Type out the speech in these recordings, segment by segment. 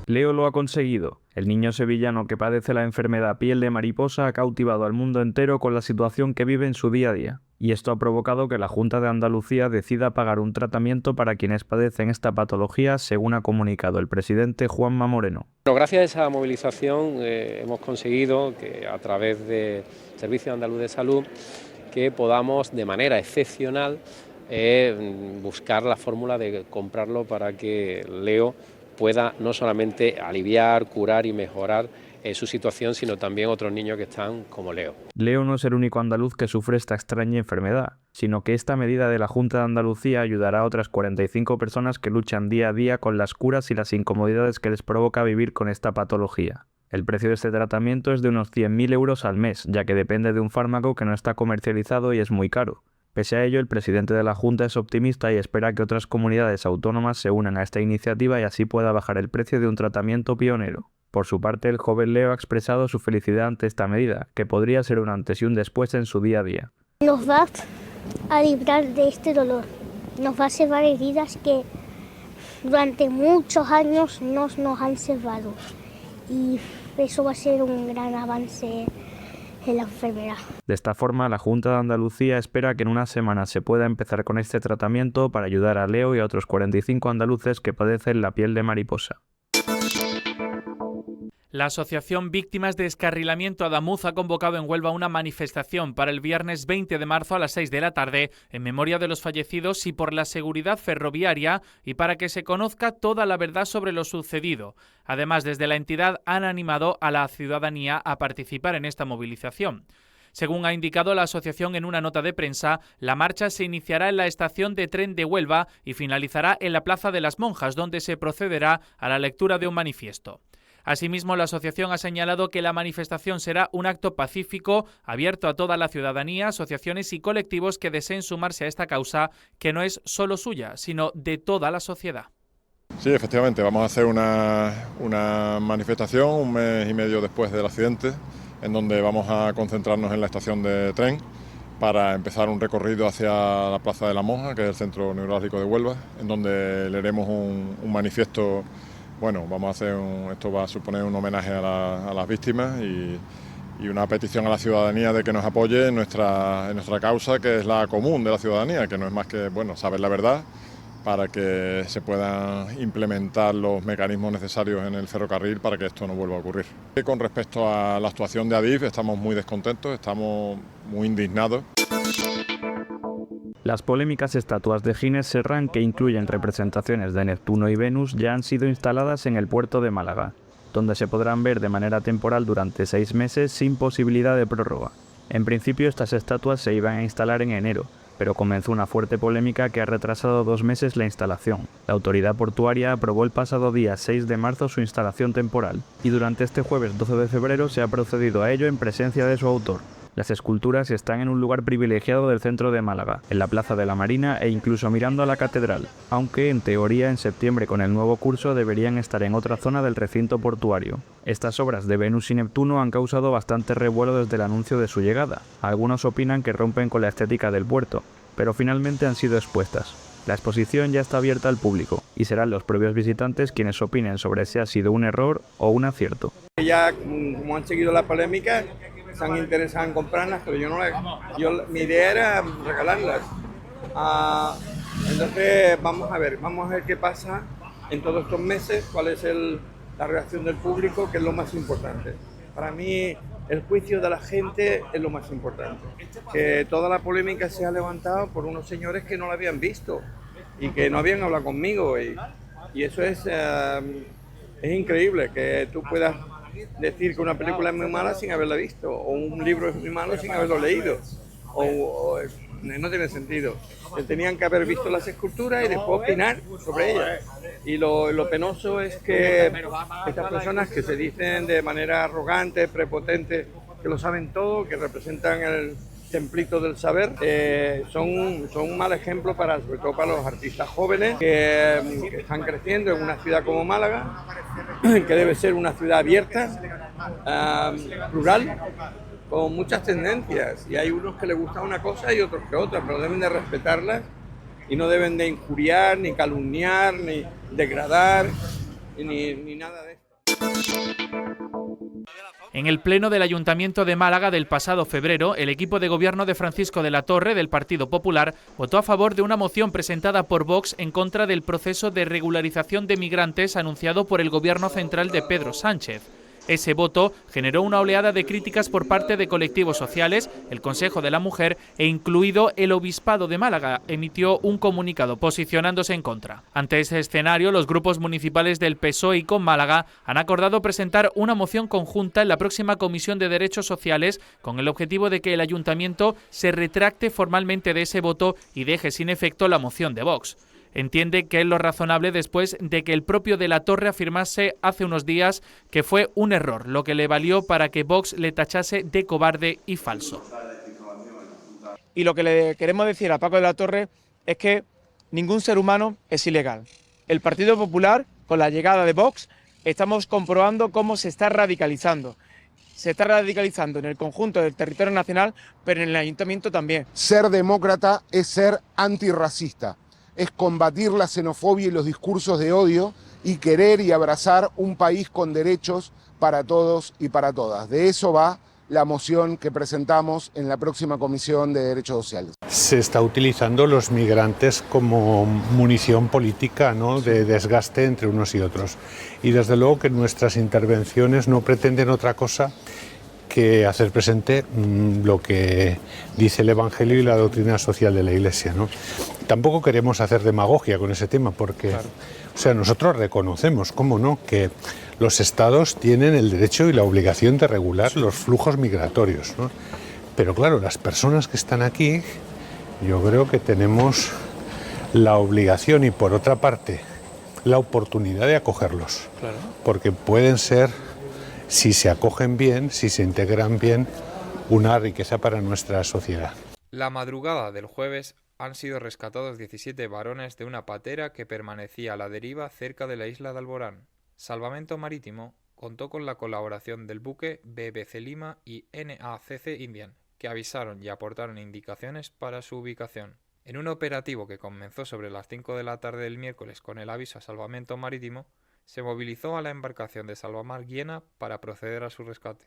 Leo lo ha conseguido. El niño sevillano que padece la enfermedad piel de mariposa ha cautivado al mundo entero con la situación que vive en su día a día. Y esto ha provocado que la Junta de Andalucía decida pagar un tratamiento para quienes padecen esta patología, según ha comunicado el presidente Juanma Moreno. Bueno, gracias a esa movilización hemos conseguido que a través del Servicio Andaluz de Salud que podamos de manera excepcional buscar la fórmula de comprarlo para que Leo pueda no solamente aliviar, curar y mejorar su situación, sino también otros niños que están como Leo. Leo no es el único andaluz que sufre esta extraña enfermedad, sino que esta medida de la Junta de Andalucía ayudará a otras 45 personas que luchan día a día con las curas y las incomodidades que les provoca vivir con esta patología. El precio de este tratamiento es de unos 100.000 euros al mes, ya que depende de un fármaco que no está comercializado y es muy caro. Pese a ello, el presidente de la Junta es optimista y espera que otras comunidades autónomas se unan a esta iniciativa y así pueda bajar el precio de un tratamiento pionero. Por su parte, el joven Leo ha expresado su felicidad ante esta medida, que podría ser un antes y un después en su día a día. Nos va a librar de este dolor, nos va a salvar heridas que durante muchos años nos han salvado y eso va a ser un gran avance en la enfermedad. De esta forma, la Junta de Andalucía espera que en unas semanas se pueda empezar con este tratamiento para ayudar a Leo y a otros 45 andaluces que padecen la piel de mariposa. La Asociación Víctimas de Descarrilamiento Adamuz ha convocado en Huelva una manifestación para el viernes 20 de marzo a las 6 de la tarde en memoria de los fallecidos y por la seguridad ferroviaria y para que se conozca toda la verdad sobre lo sucedido. Además, desde la entidad han animado a la ciudadanía a participar en esta movilización. Según ha indicado la asociación en una nota de prensa, la marcha se iniciará en la estación de tren de Huelva y finalizará en la Plaza de las Monjas, donde se procederá a la lectura de un manifiesto. Asimismo, la asociación ha señalado que la manifestación será un acto pacífico, abierto a toda la ciudadanía, asociaciones y colectivos que deseen sumarse a esta causa, que no es solo suya, sino de toda la sociedad. Sí, efectivamente, vamos a hacer una manifestación un mes y medio después del accidente, en donde vamos a concentrarnos en la estación de tren para empezar un recorrido hacia la Plaza de la Monja, que es el centro neurálgico de Huelva, en donde leeremos un manifiesto. Bueno, esto va a suponer un homenaje a las víctimas y una petición a la ciudadanía de que nos apoye en nuestra causa, que es la común de la ciudadanía, que no es más que saber la verdad para que se puedan implementar los mecanismos necesarios en el ferrocarril para que esto no vuelva a ocurrir. Con respecto a la actuación de Adif, estamos muy descontentos, estamos muy indignados. Las polémicas estatuas de Gines Serrán, que incluyen representaciones de Neptuno y Venus, ya han sido instaladas en el puerto de Málaga, donde se podrán ver de manera temporal durante 6 meses sin posibilidad de prórroga. En principio, estas estatuas se iban a instalar en enero, pero comenzó una fuerte polémica que ha retrasado 2 meses la instalación. La autoridad portuaria aprobó el pasado día 6 de marzo su instalación temporal, y durante este jueves 12 de febrero se ha procedido a ello en presencia de su autor. Las esculturas están en un lugar privilegiado del centro de Málaga, en la Plaza de la Marina e incluso mirando a la catedral, aunque en teoría en septiembre con el nuevo curso deberían estar en otra zona del recinto portuario. Estas obras de Venus y Neptuno han causado bastante revuelo desde el anuncio de su llegada. Algunos opinan que rompen con la estética del puerto, pero finalmente han sido expuestas. La exposición ya está abierta al público y serán los propios visitantes quienes opinen sobre si ha sido un error o un acierto. Ya como han seguido la polémica, se han interesado en comprarlas, pero mi idea era regalarlas. Entonces vamos a ver qué pasa en todos estos meses, cuál es la reacción del público, que es lo más importante. Para mí el juicio de la gente es lo más importante. Que toda la polémica se ha levantado por unos señores que no la habían visto y que no habían hablado conmigo y eso es increíble, que tú puedas decir que una película es muy mala sin haberla visto, o un libro es muy malo sin haberlo leído, no tiene sentido. Tenían que haber visto las esculturas y después opinar sobre ellas. Y lo penoso es que estas personas que se dicen de manera arrogante, prepotente, que lo saben todo, que representan el templito del saber, son un mal ejemplo sobre todo para los artistas jóvenes que están creciendo en una ciudad como Málaga, que debe ser una ciudad abierta, plural, con muchas tendencias, y hay unos que les gusta una cosa y otros que otra, pero deben de respetarlas y no deben de injuriar, ni calumniar, ni degradar ni nada de esto. En el pleno del Ayuntamiento de Málaga del pasado febrero, el equipo de gobierno de Francisco de la Torre, del Partido Popular, votó a favor de una moción presentada por Vox en contra del proceso de regularización de migrantes anunciado por el gobierno central de Pedro Sánchez. Ese voto generó una oleada de críticas por parte de colectivos sociales. El Consejo de la Mujer e incluido el Obispado de Málaga emitió un comunicado posicionándose en contra. Ante ese escenario, los grupos municipales del PSOE y Con Málaga han acordado presentar una moción conjunta en la próxima Comisión de Derechos Sociales con el objetivo de que el Ayuntamiento se retracte formalmente de ese voto y deje sin efecto la moción de Vox. Entiende que es lo razonable después de que el propio de la Torre afirmase hace unos días que fue un error, lo que le valió para que Vox le tachase de cobarde y falso. Y lo que le queremos decir a Paco de la Torre es que ningún ser humano es ilegal. El Partido Popular, con la llegada de Vox, estamos comprobando cómo se está radicalizando. Se está radicalizando en el conjunto del territorio nacional, pero en el Ayuntamiento también. Ser demócrata es ser antirracista. Es combatir la xenofobia y los discursos de odio y querer y abrazar un país con derechos para todos y para todas. De eso va la moción que presentamos en la próxima Comisión de Derechos Sociales. Se está utilizando los migrantes como munición política, ¿no?, de desgaste entre unos y otros. Y desde luego que nuestras intervenciones no pretenden otra cosa que hacer presente lo que dice el Evangelio y la doctrina social de la Iglesia, ¿no? Tampoco queremos hacer demagogia con ese tema porque, claro, o sea, nosotros reconocemos, cómo no, que los estados tienen el derecho y la obligación de regular los flujos migratorios, ¿no? Pero claro, las personas que están aquí, yo creo que tenemos la obligación y por otra parte la oportunidad de acogerlos, claro, porque pueden ser, si se acogen bien, si se integran bien, una riqueza para nuestra sociedad. La madrugada del jueves han sido rescatados 17 varones de una patera que permanecía a la deriva cerca de la isla de Alborán. Salvamento Marítimo contó con la colaboración del buque BBC Lima y NACC Indian, que avisaron y aportaron indicaciones para su ubicación. En un operativo que comenzó sobre las 5 de la tarde del miércoles con el aviso a Salvamento Marítimo, se movilizó a la embarcación de Salvamar Guiena para proceder a su rescate.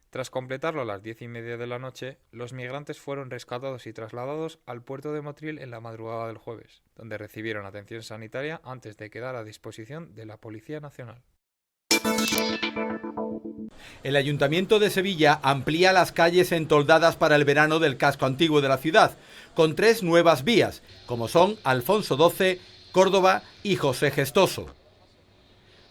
Tras completarlo a las 10:30 de la noche, los migrantes fueron rescatados y trasladados al puerto de Motril en la madrugada del jueves, donde recibieron atención sanitaria antes de quedar a disposición de la Policía Nacional. El Ayuntamiento de Sevilla amplía las calles entoldadas para el verano del casco antiguo de la ciudad, con 3 nuevas vías, como son Alfonso XII, Córdoba y José Gestoso.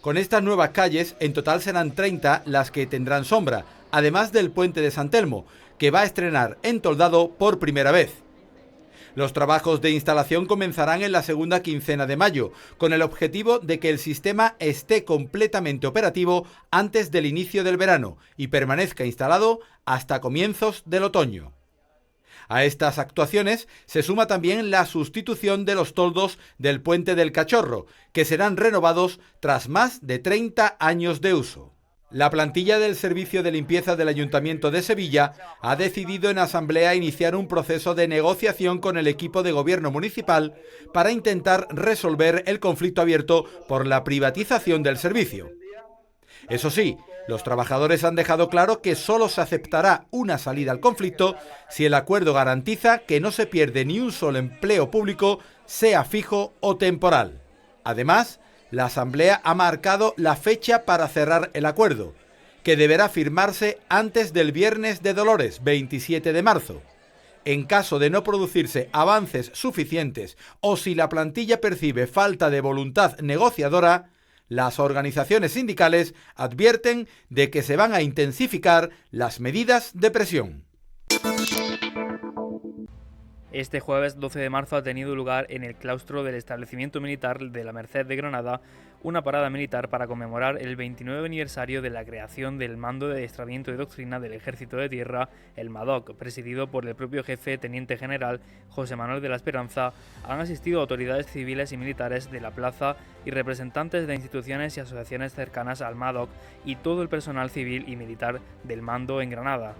Con estas nuevas calles, en total serán 30 las que tendrán sombra, además del puente de San Telmo, que va a estrenar entoldado por primera vez. Los trabajos de instalación comenzarán en la segunda quincena de mayo, con el objetivo de que el sistema esté completamente operativo antes del inicio del verano y permanezca instalado hasta comienzos del otoño. A estas actuaciones se suma también la sustitución de los toldos del Puente del Cachorro, que serán renovados tras más de 30 años de uso. La plantilla del Servicio de Limpieza del Ayuntamiento de Sevilla ha decidido en asamblea iniciar un proceso de negociación con el equipo de gobierno municipal para intentar resolver el conflicto abierto por la privatización del servicio. Eso sí, los trabajadores han dejado claro que solo se aceptará una salida al conflicto si el acuerdo garantiza que no se pierde ni un solo empleo público, sea fijo o temporal. Además, la Asamblea ha marcado la fecha para cerrar el acuerdo, que deberá firmarse antes del Viernes de Dolores, 27 de marzo. En caso de no producirse avances suficientes o si la plantilla percibe falta de voluntad negociadora, las organizaciones sindicales advierten de que se van a intensificar las medidas de presión. Este jueves 12 de marzo ha tenido lugar en el claustro del establecimiento militar de la Merced de Granada una parada militar para conmemorar el 29 aniversario de la creación del Mando de Adiestramiento y Doctrina del Ejército de Tierra, el MADOC, presidido por el propio jefe Teniente General José Manuel de la Esperanza. Han asistido autoridades civiles y militares de la plaza y representantes de instituciones y asociaciones cercanas al MADOC y todo el personal civil y militar del mando en Granada.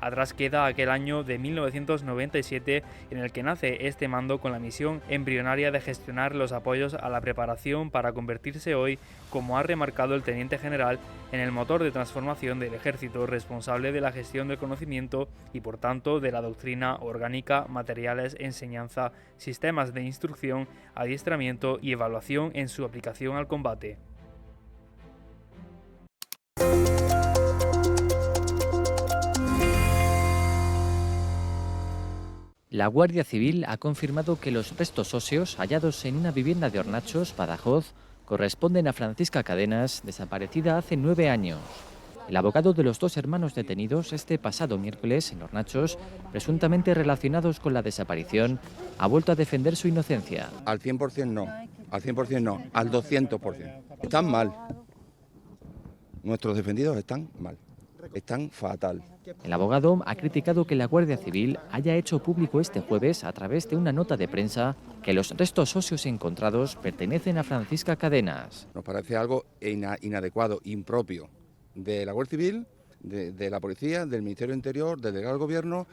Atrás queda aquel año de 1997 en el que nace este mando con la misión embrionaria de gestionar los apoyos a la preparación para convertirse hoy, como ha remarcado el teniente general, en el motor de transformación del ejército responsable de la gestión del conocimiento y por tanto de la doctrina orgánica, materiales, enseñanza, sistemas de instrucción, adiestramiento y evaluación en su aplicación al combate. La Guardia Civil ha confirmado que los restos óseos hallados en una vivienda de Hornachos, Badajoz, corresponden a Francisca Cadenas, desaparecida hace 9 años. El abogado de los 2 hermanos detenidos este pasado miércoles en Hornachos, presuntamente relacionados con la desaparición, ha vuelto a defender su inocencia. Al 100% no, al 100% no, al 200%. Están mal. Nuestros defendidos están mal, están fatal. El abogado ha criticado que la Guardia Civil haya hecho público este jueves, a través de una nota de prensa, que los restos óseos encontrados pertenecen a Francisca Cadenas. Nos parece algo inadecuado, impropio de la Guardia Civil, de la Policía, del Ministerio del Interior, del delegado del Gobierno.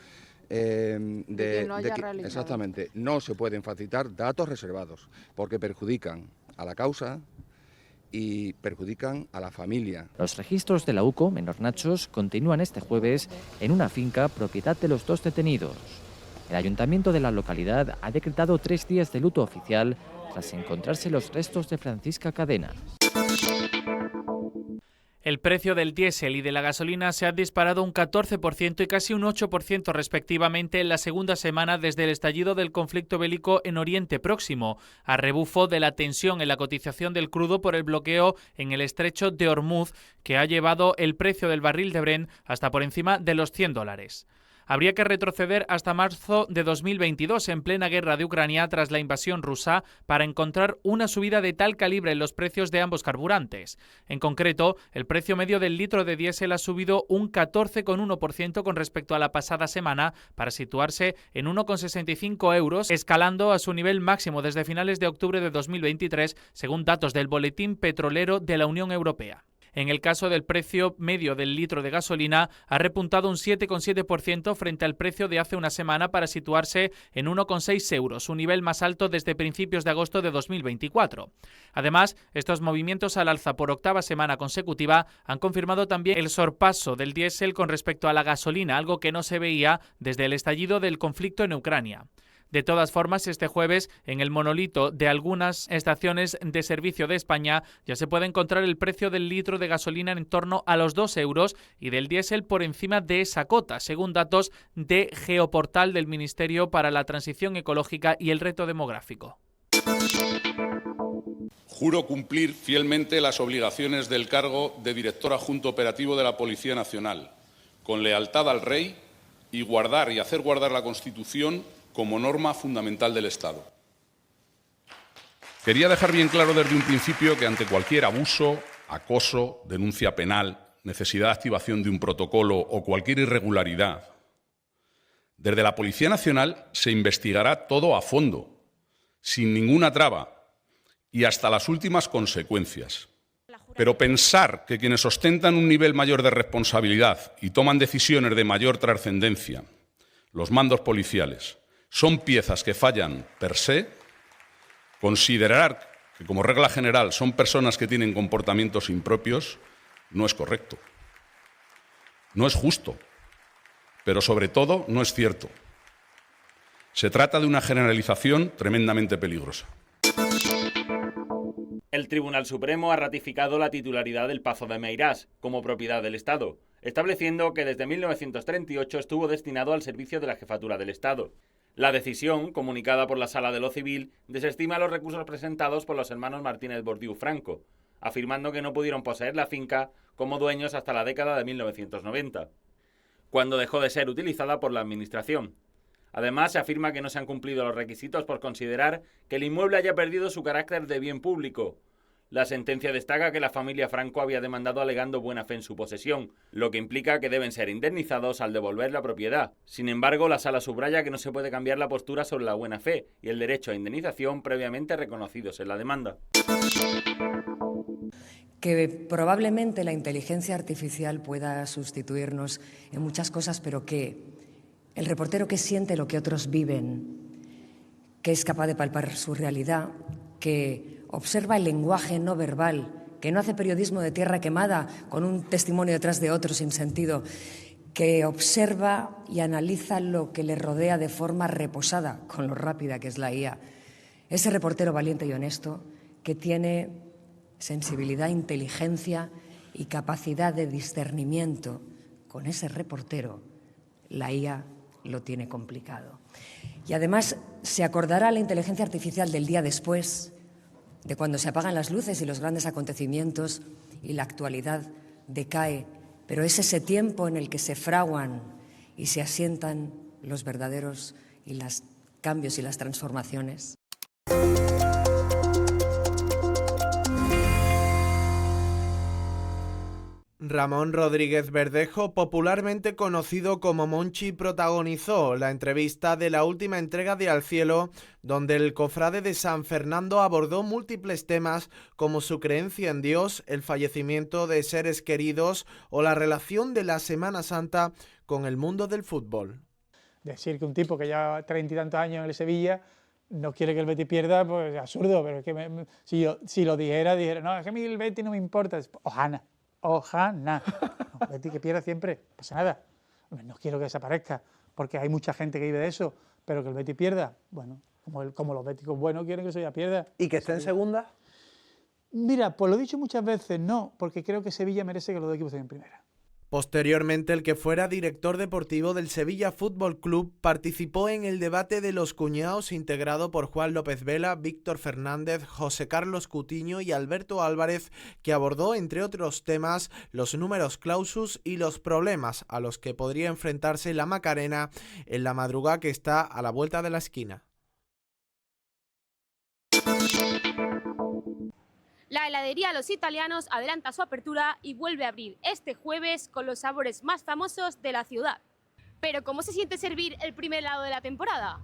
Exactamente, no se pueden facilitar datos reservados porque perjudican a la causa y perjudican a la familia. Los registros de la UCO en Hornachos continúan este jueves en una finca propiedad de los 2 detenidos. El ayuntamiento de la localidad ha decretado 3 días de luto oficial tras encontrarse los restos de Francisca Cadenas. El precio del diésel y de la gasolina se ha disparado un 14% y casi un 8% respectivamente en la segunda semana desde el estallido del conflicto bélico en Oriente Próximo, a rebufo de la tensión en la cotización del crudo por el bloqueo en el estrecho de Hormuz, que ha llevado el precio del barril de Brent hasta por encima de los $100. Habría que retroceder hasta marzo de 2022, en plena guerra de Ucrania tras la invasión rusa, para encontrar una subida de tal calibre en los precios de ambos carburantes. En concreto, el precio medio del litro de diésel ha subido un 14,1% con respecto a la pasada semana, para situarse en 1,65 euros, escalando a su nivel máximo desde finales de octubre de 2023, según datos del Boletín Petrolero de la Unión Europea. En el caso del precio medio del litro de gasolina, ha repuntado un 7,7% frente al precio de hace una semana para situarse en 1,6 euros, su nivel más alto desde principios de agosto de 2024. Además, estos movimientos al alza por 8ª semana consecutiva han confirmado también el sorpaso del diésel con respecto a la gasolina, algo que no se veía desde el estallido del conflicto en Ucrania. De todas formas, este jueves, en el monolito de algunas estaciones de servicio de España, ya se puede encontrar el precio del litro de gasolina en torno a los 2 euros y del diésel por encima de esa cota, según datos de Geoportal del Ministerio para la Transición Ecológica y el Reto Demográfico. Juro cumplir fielmente las obligaciones del cargo de director adjunto operativo de la Policía Nacional, con lealtad al Rey y guardar y hacer guardar la Constitución como norma fundamental del Estado. Quería dejar bien claro desde un principio que ante cualquier abuso, acoso, denuncia penal, necesidad de activación de un protocolo o cualquier irregularidad, desde la Policía Nacional se investigará todo a fondo, sin ninguna traba y hasta las últimas consecuencias. Pero pensar que quienes ostentan un nivel mayor de responsabilidad y toman decisiones de mayor trascendencia, los mandos policiales, son piezas que fallan per se, considerar que como regla general son personas que tienen comportamientos impropios, no es correcto. No es justo, pero sobre todo no es cierto. Se trata de una generalización tremendamente peligrosa. El Tribunal Supremo ha ratificado la titularidad del Pazo de Meirás como propiedad del Estado, estableciendo que desde 1938 estuvo destinado al servicio de la Jefatura del Estado. La decisión, comunicada por la Sala de lo Civil, desestima los recursos presentados por los hermanos Martínez Bordiú Franco, afirmando que no pudieron poseer la finca como dueños hasta la década de 1990, cuando dejó de ser utilizada por la Administración. Además, se afirma que no se han cumplido los requisitos por considerar que el inmueble haya perdido su carácter de bien público. La sentencia destaca que la familia Franco había demandado alegando buena fe en su posesión, lo que implica que deben ser indemnizados al devolver la propiedad. Sin embargo, la Sala subraya que no se puede cambiar la postura sobre la buena fe y el derecho a indemnización previamente reconocidos en la demanda. que probablemente la inteligencia artificial pueda sustituirnos en muchas cosas, pero que el reportero que siente lo que otros viven, que es capaz de palpar su realidad, que observa el lenguaje no verbal, que no hace periodismo de tierra quemada con un testimonio detrás de otro sin sentido, que observa y analiza lo que le rodea de forma reposada, con lo rápida que es la IA. Ese reportero valiente y honesto que tiene sensibilidad, inteligencia y capacidad de discernimiento, con ese reportero la IA lo tiene complicado. Y además se acordará la inteligencia artificial del día después, de cuando se apagan las luces y los grandes acontecimientos y la actualidad decae, pero es ese tiempo en el que se fraguan y se asientan los verdaderos y los cambios y las transformaciones. Ramón Rodríguez Verdejo, popularmente conocido como Monchi, protagonizó la entrevista de la última entrega de Al Cielo, donde el cofrade de San Fernando abordó múltiples temas como su creencia en Dios, el fallecimiento de seres queridos o la relación de la Semana Santa con el mundo del fútbol. Decir que un tipo que lleva 30 y tantos años en el Sevilla no quiere que el Betis pierda, pues es absurdo, pero es que si lo dijera, no, es que a mí el Betis no me importa, ojalá. No, Betis que pierda siempre, no pasa nada. No quiero que desaparezca, porque hay mucha gente que vive de eso, pero que el Betis pierda, bueno, como los béticos buenos quieren que Sevilla pierda. ¿Y que esté en segunda? Mira, pues lo he dicho muchas veces, no, porque creo que Sevilla merece que los dos equipos estén en primera. Posteriormente, el que fuera director deportivo del Sevilla Fútbol Club participó en el debate de los cuñados integrado por Juan López Vela, Víctor Fernández, José Carlos Cutiño y Alberto Álvarez, que abordó, entre otros temas, los números clausus y los problemas a los que podría enfrentarse la Macarena en la madrugada que está a la vuelta de la esquina. La heladería Los Italianos adelanta su apertura y vuelve a abrir este jueves con los sabores más famosos de la ciudad. Pero ¿cómo se siente servir el primer helado de la temporada?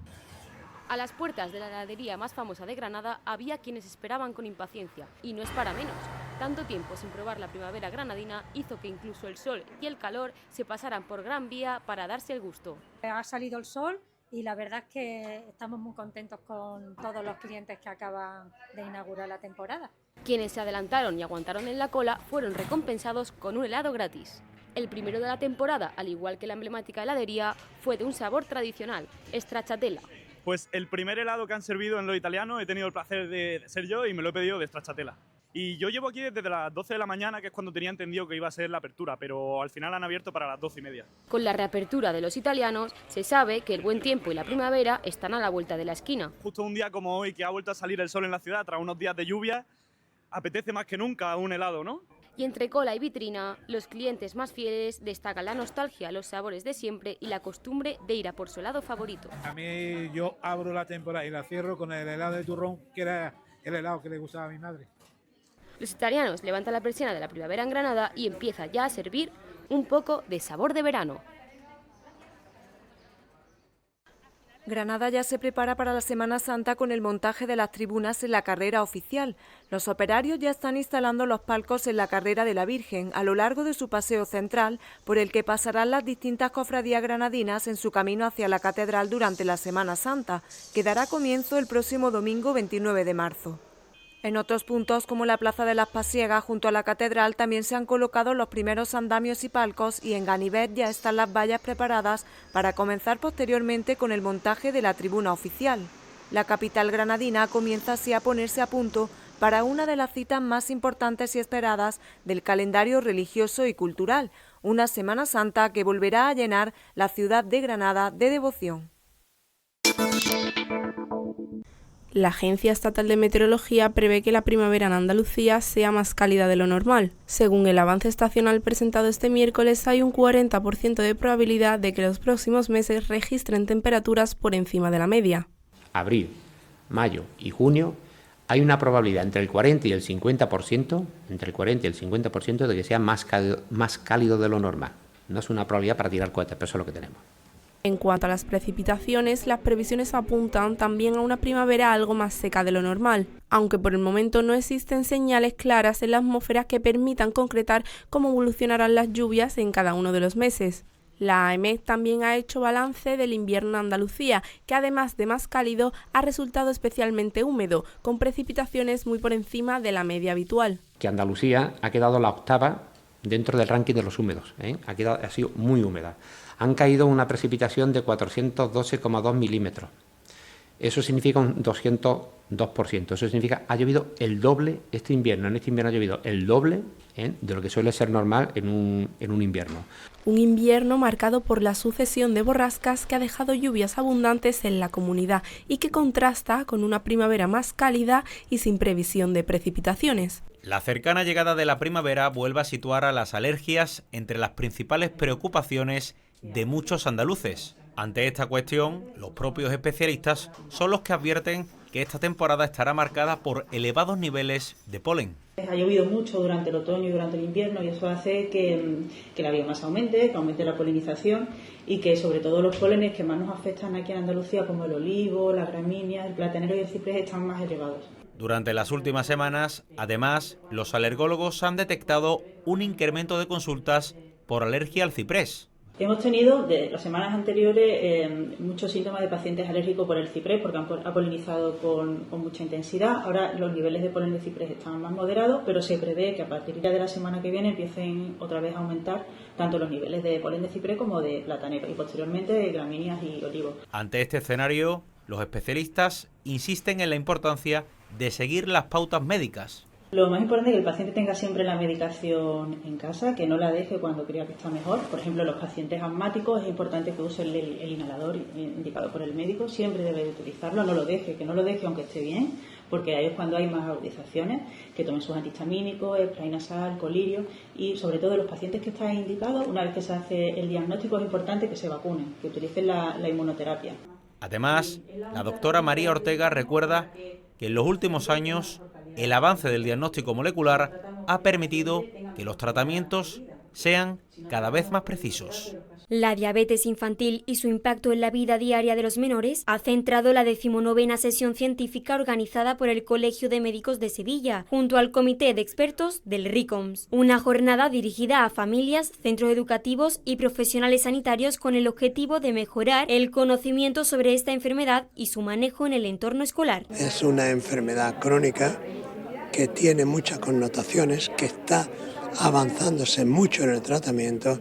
A las puertas de la heladería más famosa de Granada había quienes esperaban con impaciencia, y no es para menos. Tanto tiempo sin probar la primavera granadina hizo que incluso el sol y el calor se pasaran por Gran Vía para darse el gusto. Ha salido el sol y la verdad es que estamos muy contentos con todos los clientes que acaban de inaugurar la temporada. Quienes se adelantaron y aguantaron en la cola fueron recompensados con un helado gratis. El primero de la temporada, al igual que la emblemática heladería, fue de un sabor tradicional, stracciatella. Pues el primer helado que han servido en Los Italianos he tenido el placer de ser yo y me lo he pedido de stracciatella. Y yo llevo aquí desde las 12 de la mañana, que es cuando tenía entendido que iba a ser la apertura, pero al final han abierto para las 12:30. Con la reapertura de Los Italianos, se sabe que el buen tiempo y la primavera están a la vuelta de la esquina. Justo un día como hoy, que ha vuelto a salir el sol en la ciudad tras unos días de lluvia, apetece más que nunca un helado, ¿no? Y entre cola y vitrina, los clientes más fieles destacan la nostalgia, los sabores de siempre y la costumbre de ir a por su helado favorito. A mí yo abro la temporada y la cierro con el helado de turrón, que era el helado que le gustaba a mi madre. Los Italianos levantan la persiana de la primavera en Granada y empieza ya a servir un poco de sabor de verano. Granada ya se prepara para la Semana Santa con el montaje de las tribunas en la carrera oficial. Los operarios ya están instalando los palcos en la carrera de la Virgen a lo largo de su paseo central, por el que pasarán las distintas cofradías granadinas en su camino hacia la catedral durante la Semana Santa, que dará comienzo el próximo domingo 29 de marzo. En otros puntos, como la Plaza de las Pasiegas junto a la catedral, también se han colocado los primeros andamios y palcos, y en Ganivet ya están las vallas preparadas para comenzar posteriormente con el montaje de la tribuna oficial. La capital granadina comienza así a ponerse a punto para una de las citas más importantes y esperadas del calendario religioso y cultural, una Semana Santa que volverá a llenar la ciudad de Granada de devoción. La Agencia Estatal de Meteorología prevé que la primavera en Andalucía sea más cálida de lo normal. Según el avance estacional presentado este miércoles, hay un 40% de probabilidad de que los próximos meses registren temperaturas por encima de la media. Abril, mayo y junio hay una probabilidad entre el 40 y el 50%, de que sea más cálido de lo normal. No es una probabilidad para tirar cohetes, pero eso es lo que tenemos. En cuanto a las precipitaciones, las previsiones apuntan también a una primavera algo más seca de lo normal, aunque por el momento no existen señales claras en la atmósfera que permitan concretar cómo evolucionarán las lluvias en cada uno de los meses. La AEMET también ha hecho balance del invierno en Andalucía, que además de más cálido, ha resultado especialmente húmedo, con precipitaciones muy por encima de la media habitual. Que Andalucía ha quedado la octava dentro del ranking de los húmedos, ha sido muy húmeda. Han caído una precipitación de 412,2 milímetros. Eso significa un 202%. Eso significa ha llovido el doble este invierno. En este invierno ha llovido el doble de lo que suele ser normal en un invierno. Un invierno marcado por la sucesión de borrascas que ha dejado lluvias abundantes en la comunidad y que contrasta con una primavera más cálida y sin previsión de precipitaciones. La cercana llegada de la primavera vuelve a situar a las alergias entre las principales preocupaciones de muchos andaluces. Ante esta cuestión, los propios especialistas son los que advierten que esta temporada estará marcada por elevados niveles de polen. Ha llovido mucho durante el otoño y durante el invierno y eso hace que la biomasa aumente, que aumente la polinización y que sobre todo los pólenes que más nos afectan aquí en Andalucía, como el olivo, la gramínea, el platanero y el ciprés, están más elevados. Durante las últimas semanas, además, los alergólogos han detectado un incremento de consultas por alergia al ciprés. Hemos tenido, de las semanas anteriores, muchos síntomas de pacientes alérgicos por el ciprés porque ha polinizado con mucha intensidad. Ahora los niveles de polen de ciprés están más moderados, pero se prevé que a partir de la semana que viene empiecen otra vez a aumentar tanto los niveles de polen de ciprés como de platanero y posteriormente de gramíneas y olivos. Ante este escenario, los especialistas insisten en la importancia de seguir las pautas médicas. Lo más importante es que el paciente tenga siempre la medicación en casa, que no la deje cuando crea que está mejor. Por ejemplo, los pacientes asmáticos es importante que use el inhalador indicado por el médico, siempre debe de utilizarlo, que no lo deje aunque esté bien, porque ahí es cuando hay más agudizaciones, que tomen sus antihistamínicos, spray nasal, colirio y sobre todo los pacientes que están indicados, una vez que se hace el diagnóstico es importante que se vacunen, que utilicen la inmunoterapia. Además, la doctora María Ortega recuerda que en los últimos años el avance del diagnóstico molecular ha permitido que los tratamientos sean cada vez más precisos. La diabetes infantil y su impacto en la vida diaria de los menores ha centrado la 19ª sesión científica organizada por el Colegio de Médicos de Sevilla, junto al Comité de Expertos del RICOMS. Una jornada dirigida a familias, centros educativos y profesionales sanitarios con el objetivo de mejorar el conocimiento sobre esta enfermedad y su manejo en el entorno escolar. Es una enfermedad crónica que tiene muchas connotaciones, que está avanzándose mucho en el tratamiento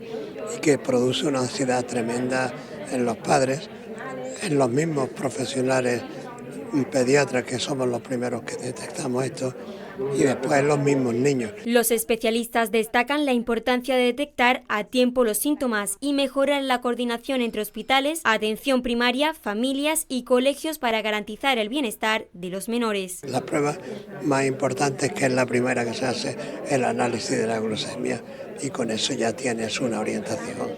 y que produce una ansiedad tremenda en los padres, en los mismos profesionales pediatras que somos los primeros que detectamos esto y después los mismos niños. Los especialistas destacan la importancia de detectar a tiempo los síntomas y mejorar la coordinación entre hospitales, atención primaria, familias y colegios para garantizar el bienestar de los menores. La prueba más importante es que es la primera que se hace el análisis de la glucemia y con eso ya tienes una orientación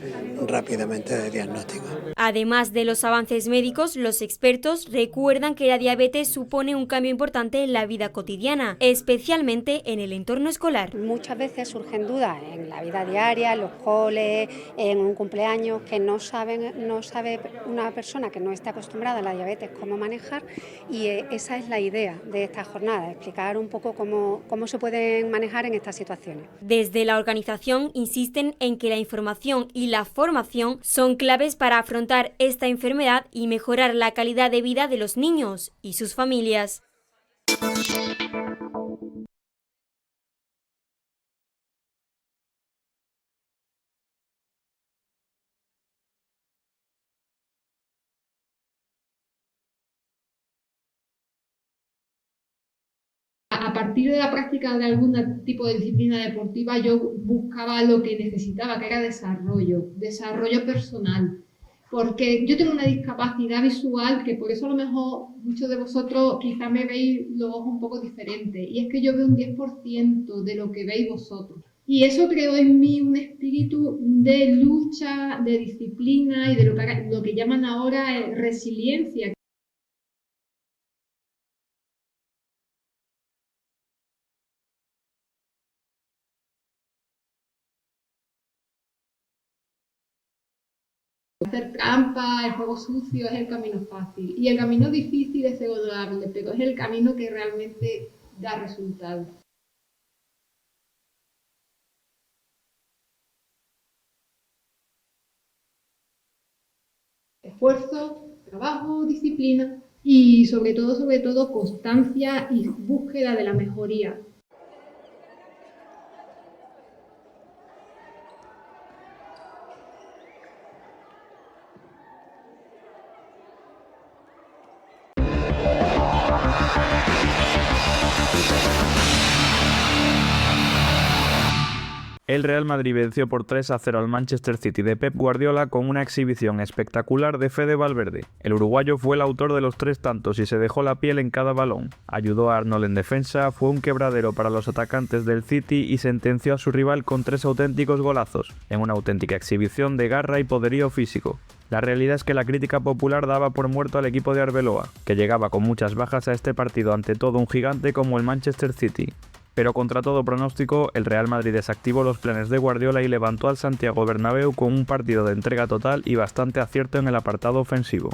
rápidamente de diagnóstico. Además de los avances médicos, los expertos recuerdan que la diabetes supone un cambio importante en la vida cotidiana, especialmente en el entorno escolar. Muchas veces surgen dudas en la vida diaria, en los coles, en un cumpleaños, que no sabe una persona que no esté acostumbrada a la diabetes cómo manejar y esa es la idea de esta jornada, explicar un poco cómo se pueden manejar en estas situaciones. Desde la organización insisten en que la información y la formación son claves para afrontar esta enfermedad y mejorar la calidad de vida de los niños y sus familias. A partir de la práctica de algún tipo de disciplina deportiva yo buscaba lo que necesitaba, que era desarrollo personal, porque yo tengo una discapacidad visual que por eso a lo mejor muchos de vosotros quizás me veis los ojos un poco diferentes, y es que yo veo un 10% de lo que veis vosotros. Y eso creó en mí un espíritu de lucha, de disciplina y de lo que llaman ahora resiliencia. Hacer trampa, el juego sucio es el camino fácil y el camino difícil es saludable, pero es el camino que realmente da resultados. Esfuerzo, trabajo, disciplina y sobre todo constancia y búsqueda de la mejoría. El Real Madrid venció por 3-0 al Manchester City de Pep Guardiola con una exhibición espectacular de Fede Valverde. El uruguayo fue el autor de los 3 tantos y se dejó la piel en cada balón. Ayudó a Arnold en defensa, fue un quebradero para los atacantes del City y sentenció a su rival con 3 auténticos golazos, en una auténtica exhibición de garra y poderío físico. La realidad es que la crítica popular daba por muerto al equipo de Arbeloa, que llegaba con muchas bajas a este partido ante todo un gigante como el Manchester City. Pero contra todo pronóstico, el Real Madrid desactivó los planes de Guardiola y levantó al Santiago Bernabéu con un partido de entrega total y bastante acierto en el apartado ofensivo.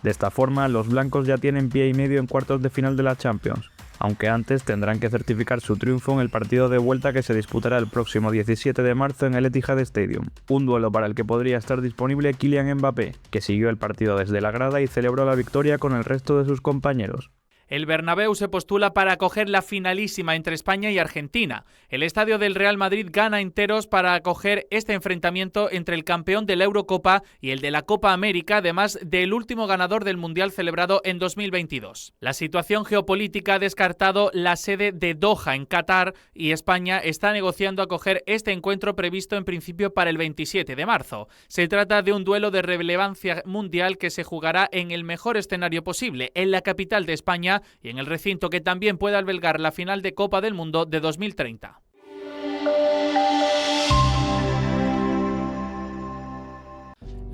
De esta forma, los blancos ya tienen pie y medio en cuartos de final de la Champions, aunque antes tendrán que certificar su triunfo en el partido de vuelta que se disputará el próximo 17 de marzo en el Etihad Stadium, un duelo para el que podría estar disponible Kylian Mbappé, que siguió el partido desde la grada y celebró la victoria con el resto de sus compañeros. El Bernabéu se postula para acoger la finalísima entre España y Argentina. El estadio del Real Madrid gana enteros para acoger este enfrentamiento entre el campeón de la Eurocopa y el de la Copa América, además del último ganador del Mundial celebrado en 2022. La situación geopolítica ha descartado la sede de Doha, en Qatar, y España está negociando acoger este encuentro previsto en principio para el 27 de marzo. Se trata de un duelo de relevancia mundial que se jugará en el mejor escenario posible, en la capital de España, y en el recinto que también puede albergar la final de Copa del Mundo de 2030.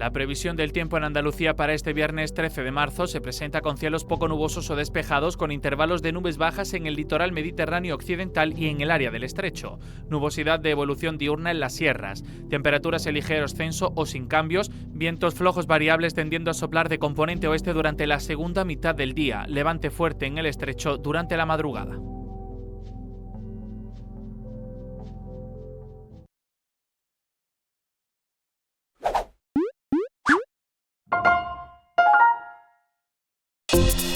La previsión del tiempo en Andalucía para este viernes 13 de marzo se presenta con cielos poco nubosos o despejados, con intervalos de nubes bajas en el litoral mediterráneo occidental y en el área del estrecho. Nubosidad de evolución diurna en las sierras. Temperaturas en ligero ascenso o sin cambios. Vientos flojos variables tendiendo a soplar de componente oeste durante la segunda mitad del día. Levante fuerte en el estrecho durante la madrugada. you